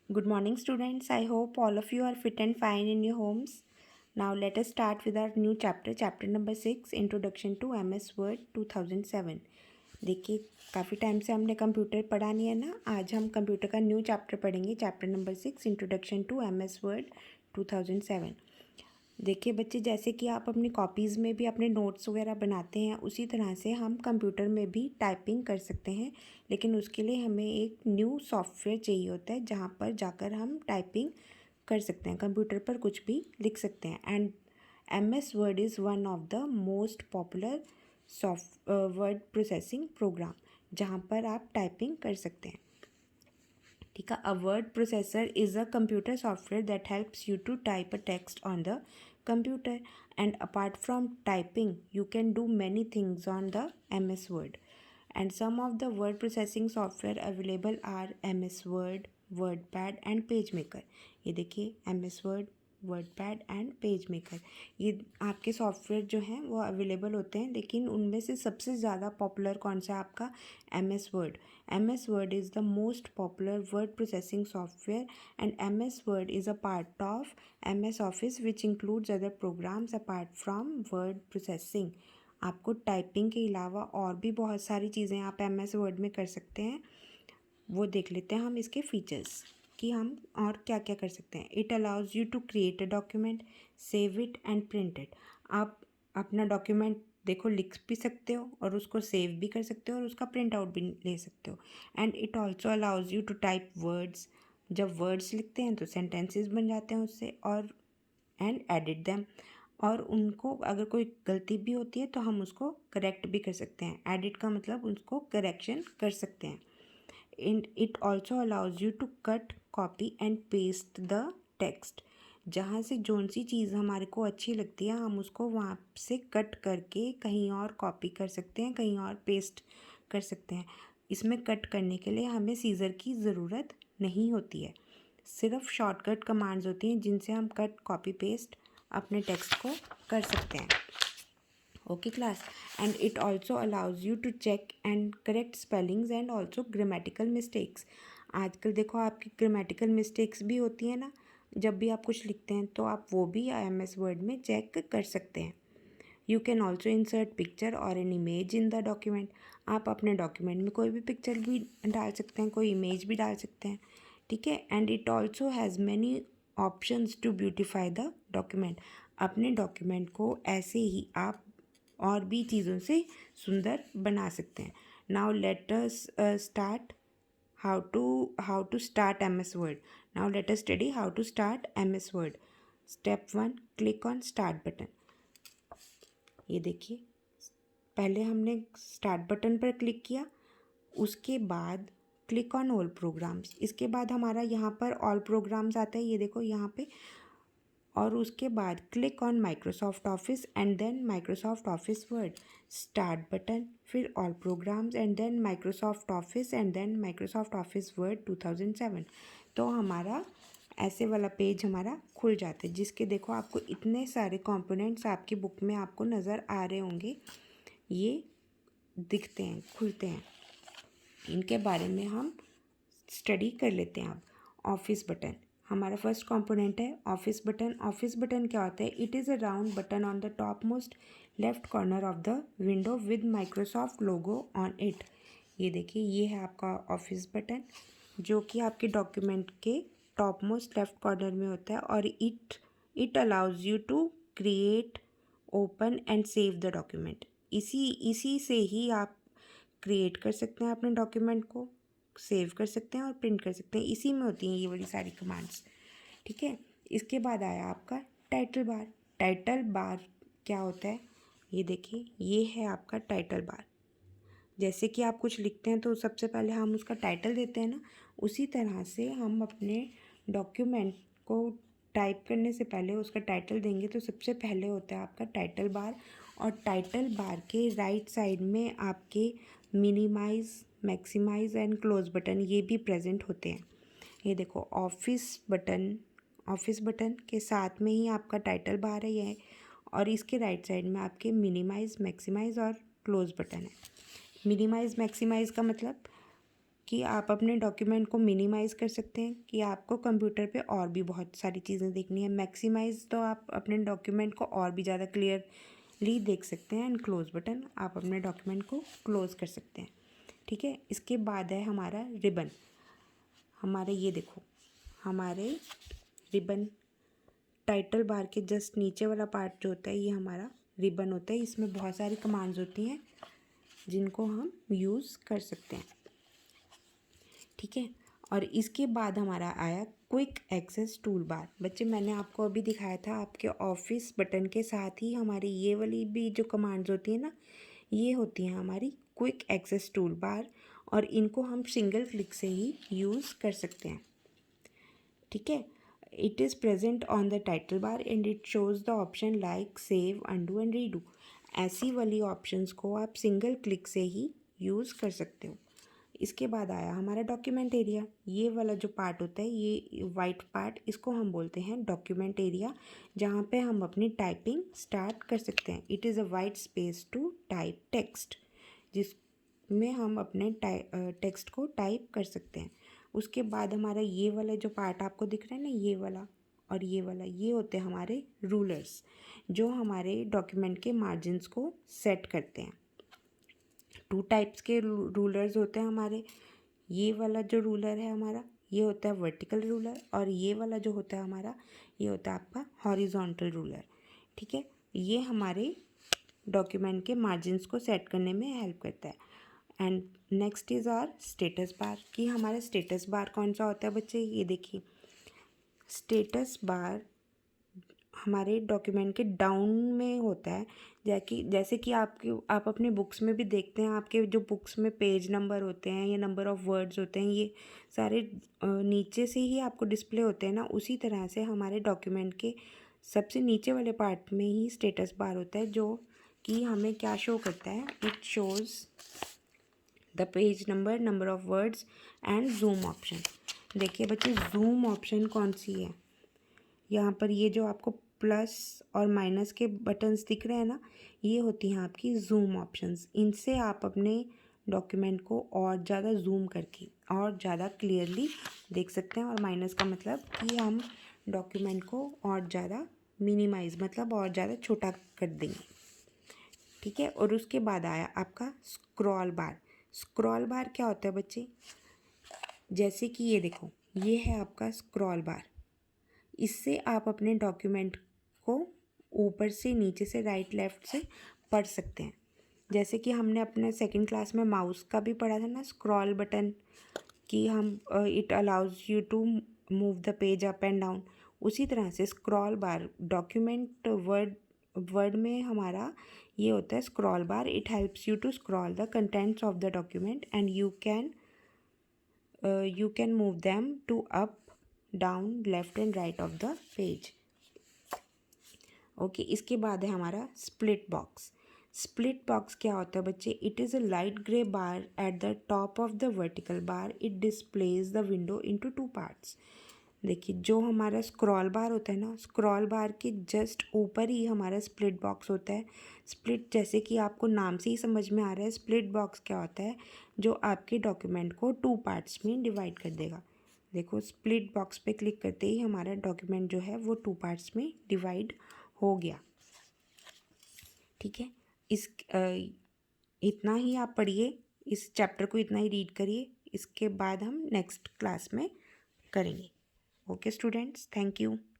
Good morning, students. I hope all of you are fit and fine in your homes. Now, let us start with our new chapter, chapter number 6, Introduction to MS Word 2007. देखिए, काफ़ी time से हमने computer पढ़ा नहीं है ना. आज हम कंप्यूटर का न्यू चैप्टर पढ़ेंगे, chapter number 6, introduction to MS Word 2007. देखिए बच्चे, जैसे कि आप अपनी कॉपीज़ में भी अपने नोट्स वगैरह बनाते हैं, उसी तरह से हम कंप्यूटर में भी टाइपिंग कर सकते हैं. लेकिन उसके लिए हमें एक न्यू सॉफ्टवेयर चाहिए होता है जहाँ पर जाकर हम टाइपिंग कर सकते हैं, कंप्यूटर पर कुछ भी लिख सकते हैं. And MS Word is one of the most popular word processing program, जहाँ पर आप टाइपिंग कर सकते हैं. ठीक है. A word processor is a computer software that helps you to type a text on the computer, and apart from typing you can do many things on the MS Word. And some of the word processing software available are MS Word, WordPad and PageMaker. ये देखिए MS Word, WordPad and page maker, ये आपके software जो हैं वो available होते हैं. लेकिन उनमें से सबसे ज़्यादा पॉपुलर कौन सा आपका MS Word. MS Word is the most popular word processing software, and MS Word is a part of MS Office which includes other programs apart from word processing. आपको टाइपिंग के अलावा और भी बहुत सारी चीज़ें आप MS Word में कर सकते हैं. वो देख लेते हैं हम इसके फीचर्स कि हम और क्या क्या कर सकते हैं. It allows you to create a document, save it and print it. आप अपना डॉक्यूमेंट देखो लिख भी सकते हो और उसको सेव भी कर सकते हो और उसका प्रिंट आउट भी ले सकते हो. And it also allows you to type words. जब वर्ड्स लिखते हैं तो सेंटेंसेस बन जाते हैं उससे, और एंड एडिट दैम. और उनको अगर कोई गलती भी होती है तो हम उसको करेक्ट भी कर सकते हैं. एडिट का मतलब उसको करेक्शन कर सकते हैं. It also allows you to cut, copy and paste the text. जहाँ से जोन सी चीज़ हमारे को अच्छी लगती है हम उसको वहाँ से कट करके कहीं और कॉपी कर सकते हैं, कहीं और पेस्ट कर सकते हैं. इसमें कट करने के लिए हमें सीज़र की ज़रूरत नहीं होती है. सिर्फ शॉर्टकट कमांड्स होती हैं जिनसे हम कट, कॉपी, पेस्ट अपने टेक्स्ट को कर सकते हैं. Okay class. And it also allows you to check and correct spellings and also grammatical mistakes. आजकल देखो आपकी ग्रामेटिकल मिस्टेक्स भी होती हैं ना, जब भी आप कुछ लिखते हैं तो आप वो भी MS वर्ड में चेक कर सकते हैं. You can also insert picture और an image in the document. आप अपने डॉक्यूमेंट में कोई भी पिक्चर भी डाल सकते हैं, कोई इमेज भी डाल सकते हैं. ठीक है. And it also has many options to beautify the document. अपने डॉक्यूमेंट को ऐसे ही आप और भी चीज़ों से सुंदर बना सकते हैं. Now let us start how to start MS Word. Now let us study how to start MS Word. Step 1, click on start button. ये देखिए, पहले हमने स्टार्ट बटन पर क्लिक किया, उसके बाद क्लिक ऑन ऑल प्रोग्राम्स. इसके बाद हमारा यहाँ पर ऑल प्रोग्राम्स आता है, ये देखो यहाँ पे. और उसके बाद click on Microsoft Office and then Microsoft Office Word. Start button, फिर all programs and then Microsoft Office and then Microsoft Office Word 2007. तो हमारा ऐसे वाला पेज हमारा खुल जाता है, जिसके देखो आपको इतने सारे कंपोनेंट्स आपकी बुक में आपको नज़र आ रहे होंगे. ये दिखते हैं, खुलते हैं. इनके बारे में हम स्टडी कर लेते हैं अब. ऑफिस बटन हमारा फर्स्ट कंपोनेंट है. Office button. ऑफिस बटन क्या होता है? It is a round button on the top most left corner of the window with Microsoft logo on it. ये देखिए, ये है आपका ऑफिस बटन, जो कि आपके डॉक्यूमेंट के टॉप मोस्ट लेफ्ट कॉर्नर में होता है. और it allows you to create, open and save the document. इसी से ही आप क्रिएट कर सकते हैं अपने डॉक्यूमेंट को, सेव कर सकते हैं और प्रिंट कर सकते हैं. इसी में होती हैं ये वाली सारी कमांड्स. ठीक है. इसके बाद आया आपका टाइटल बार. टाइटल बार क्या होता है? ये देखिए, ये है आपका टाइटल बार. जैसे कि आप कुछ लिखते हैं तो सबसे पहले हम उसका टाइटल देते हैं ना, उसी तरह से हम अपने डॉक्यूमेंट को टाइप करने से पहले उसका टाइटल देंगे. तो सबसे पहले होता है आपका टाइटल बार, और टाइटल बार के राइट साइड में आपके minimize, maximize and close button ये भी प्रेजेंट होते हैं. ये देखो, ऑफिस बटन के साथ में ही आपका टाइटल बार है ये, और इसके राइट साइड में आपके मिनिमाइज़, मैक्सिमाइज़ और क्लोज बटन है. मिनिमाइज़, मैक्सिमाइज़ का मतलब कि आप अपने डॉक्यूमेंट को मिनिमाइज़ कर सकते हैं, कि आपको कंप्यूटर पे और भी बहुत सारी चीज़ें देखनी है। मैक्सिमाइज़ तो आप अपने डॉक्यूमेंट को और भी ज़्यादा क्लियरली देख सकते हैं, एंड क्लोज बटन आप अपने डॉक्यूमेंट को क्लोज़ कर सकते हैं। ठीक है, इसके बाद है हमारा रिबन। हमारे ये देखो, हमारे रिबन टाइटल बार के जस्ट नीचे वाला पार्ट जो होता है ये हमारा रिबन होता है। इसमें बहुत सारी कमांड्स होती हैं जिनको हम यूज़ कर सकते हैं। ठीक है, और इसके बाद हमारा आया क्विक एक्सेस टूल बार। बच्चे मैंने आपको अभी दिखाया था, आपके ऑफिस बटन के साथ ही हमारी ये वाली भी जो कमांड्स होती हैं ना, ये होती हैं हमारी क्विक एक्सेस टूल बार, और इनको हम सिंगल क्लिक से ही यूज़ कर सकते हैं। ठीक है, it is present on the title bar and it shows the option like save, undo and redo. ऐसी वाली ऑप्शंस को आप सिंगल क्लिक से ही यूज़ कर सकते हो। इसके बाद आया हमारा डॉक्यूमेंट एरिया। ये वाला जो पार्ट होता है, ये वाइट पार्ट, इसको हम बोलते हैं डॉक्यूमेंट एरिया, जहाँ पे हम अपनी टाइपिंग स्टार्ट कर सकते हैं। It is a white space to type text, जिसमें हम अपने टेक्स्ट को टाइप कर सकते हैं। उसके बाद हमारा ये वाला जो पार्ट आपको दिख रहा है ना, ये वाला और ये वाला, ये होते हैं हमारे रूलर्स, जो हमारे डॉक्यूमेंट के मार्जिन्स को सेट करते हैं। टू टाइप्स के रूलर्स होते हैं हमारे। ये वाला जो रूलर है हमारा, ये होता है वर्टिकल रूलर, और ये वाला जो होता है हमारा, ये होता है आपका हॉरिजॉन्टल रूलर। ठीक है, ये हमारे डॉक्यूमेंट के मार्जिन्स को सेट करने में हेल्प करता है। And next is our status bar. कि हमारा स्टेटस बार कौन सा होता है बच्चे, ये देखिए, स्टेटस बार हमारे डॉक्यूमेंट के डाउन में होता है। जैसे कि आप अपने बुक्स में भी देखते हैं, आपके जो बुक्स में पेज नंबर होते हैं या नंबर ऑफ़ वर्ड्स होते हैं, ये सारे नीचे से ही आपको डिस्प्ले होते हैं ना। उसी तरह से हमारे डॉक्यूमेंट के सबसे नीचे वाले पार्ट में ही स्टेटस बार होता है, जो कि हमें क्या शो करता है, it shows the page number, number of words and zoom option. देखिए बच्चे, जूम ऑप्शन कौन सी है, यहाँ पर ये जो आपको प्लस और माइनस के बटन्स दिख रहे हैं ना, ये होती हैं आपकी जूम ऑप्शंस। इनसे आप अपने डॉक्यूमेंट को और ज़्यादा जूम करके और ज़्यादा क्लियरली देख सकते हैं। और माइनस का मतलब कि हम डॉक्यूमेंट को और ज़्यादा मिनिमाइज़, मतलब और ज़्यादा छोटा कर देंगे। ठीक है, और उसके बाद आया आपका स्क्रॉल बार। स्क्रॉल बार क्या होता है बच्चे, जैसे कि ये देखो, ये है आपका स्क्रॉल बार। इससे आप अपने डॉक्यूमेंट को ऊपर से, नीचे से, राइट लेफ़्ट से पढ़ सकते हैं। जैसे कि हमने अपने सेकंड क्लास में माउस का भी पढ़ा था ना, स्क्रॉल बटन, कि हम it allows you to move the page up and down. उसी तरह से स्क्रॉल बार डॉक्यूमेंट वर्ड में हमारा ये होता है scroll bar. It helps you to scroll the contents of the document and you can move them to up, down, left and right of the page. Okay, इसके बाद है हमारा स्प्लिट बॉक्स। स्प्लिट बॉक्स क्या होता है बच्चे, it is a light grey bar at the top of the vertical bar. It displays the window into two parts. देखिए, जो हमारा स्क्रॉल बार होता है ना, स्क्रॉल बार के जस्ट ऊपर ही हमारा स्प्लिट बॉक्स होता है। स्प्लिट, जैसे कि आपको नाम से ही समझ में आ रहा है, स्प्लिट बॉक्स क्या होता है, जो आपके डॉक्यूमेंट को टू पार्ट्स में डिवाइड कर देगा। देखो, स्प्लिट बॉक्स पे क्लिक करते ही हमारा डॉक्यूमेंट जो है वो टू पार्ट्स में डिवाइड हो गया। ठीक है, इस इतना ही आप पढ़िए, इस चैप्टर को इतना ही रीड करिए। इसके बाद हम नेक्स्ट क्लास में करेंगे। Okay students, thank you.